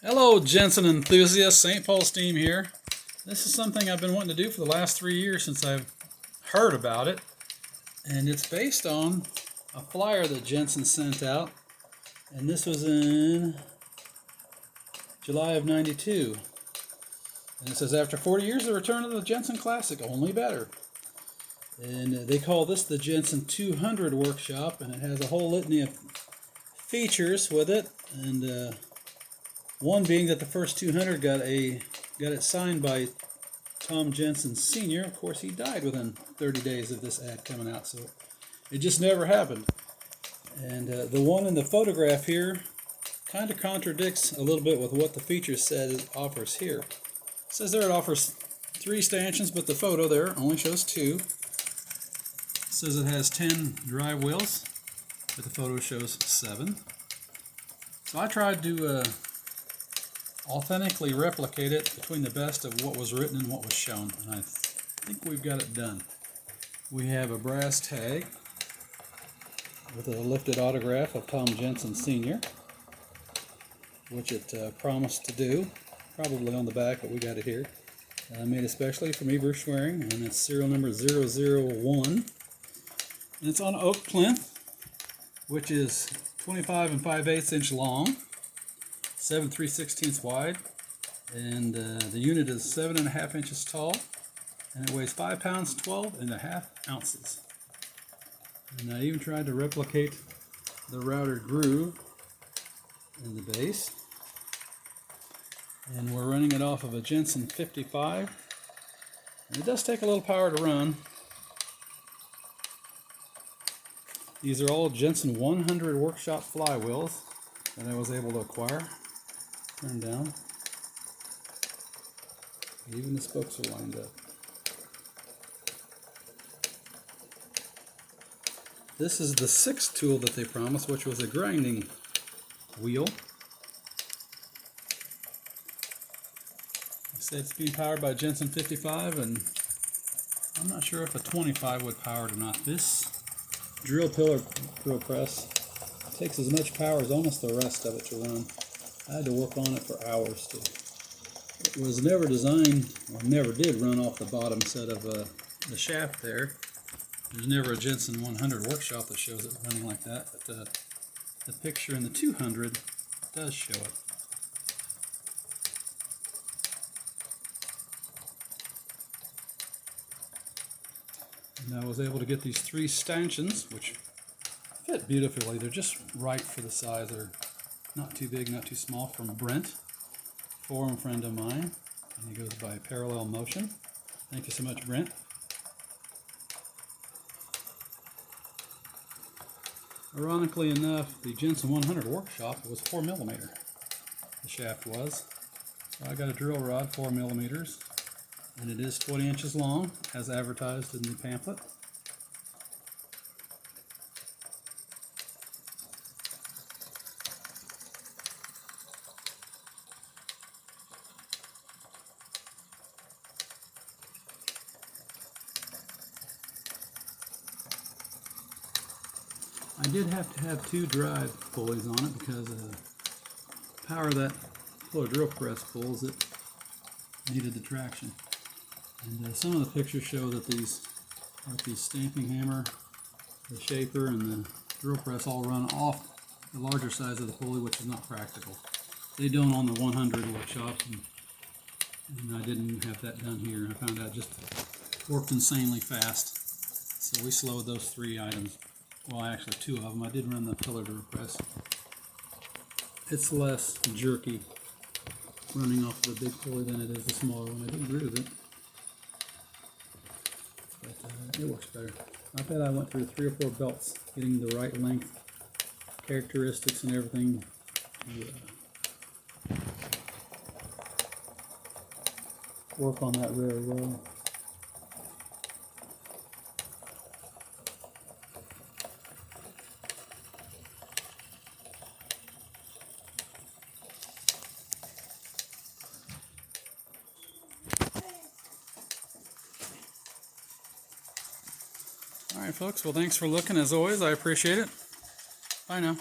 Hello, Jensen enthusiast. St. Paul Steam here. This is something I've been wanting to do for the last 3 years since I've heard about it. And it's based on a flyer that Jensen sent out. And this was in July of '92. And it says, after 40 years, the return of the Jensen Classic, only better. And they call this the Jensen 200 workshop. And it has a whole litany of features with it. And one being that the first 200 got it signed by Tom Jensen Sr. Of course, he died within 30 days of this ad coming out, so it just never happened. And the one in the photograph here kind of contradicts a little bit with what the features said it offers here. It says there it offers 3 stanchions, but the photo there only shows 2. It says it has 10 drive wheels, but the photo shows 7. So I tried to authentically replicate it between the best of what was written and what was shown, and I think we've got it done. We have a brass tag with a lifted autograph of Tom Jensen Sr., which it promised to do, probably on the back, but we got it here. Made especially for me, Bruce Schwerin, and it's serial number 001. And it's on oak plinth, which is 25 5/8 inch long, 7 3/16 wide, and the unit is 7.5 inches tall, and it weighs 5 pounds 12.5 ounces. And I even tried to replicate the router groove in the base, and we're running it off of a Jensen 55, and it does take a little power to run. These are all Jensen 100 workshop flywheels that I was able to acquire. Turn down. Even the spokes are lined up. This is the 6th tool that they promised, which was a grinding wheel. They said it's being powered by Jensen 55, and I'm not sure if a 25 would power it or not. This drill press takes as much power as almost the rest of it to run. I had to work on it for hours too. It was never designed, or never did run off the bottom set of the shaft there. There's never a Jensen 100 workshop that shows it running like that, but the picture in the 200 does show it. And I was able to get these 3 stanchions, which fit beautifully. They're just right for the size. They're not too big, not too small, from Brent, forum friend of mine, and he goes by Parallel Motion. Thank you so much, Brent. Ironically enough, the Jensen 100 workshop was 4mm. The shaft was. So I got a drill rod, 4mm, and it is 20 inches long, as advertised in the pamphlet. I did have to have 2 drive pulleys on it because the power that puller drill press pulls, it needed the traction. And some of the pictures show that these, like the stamping hammer, the shaper, and the drill press all run off the larger size of the pulley, which is not practical. They don't on the 100 workshop, and I didn't have that done here. I found out it just worked insanely fast. So we slowed those 3 items. Well, actually 2 of them. I did run the pillar drill press. It's less jerky running off the big pulley than it is the smaller one. I did groove it, but it works better. I bet I went through 3 or 4 belts getting the right length, characteristics, and everything to work on that very well. Alright folks, well thanks for looking as always, I appreciate it. Bye now.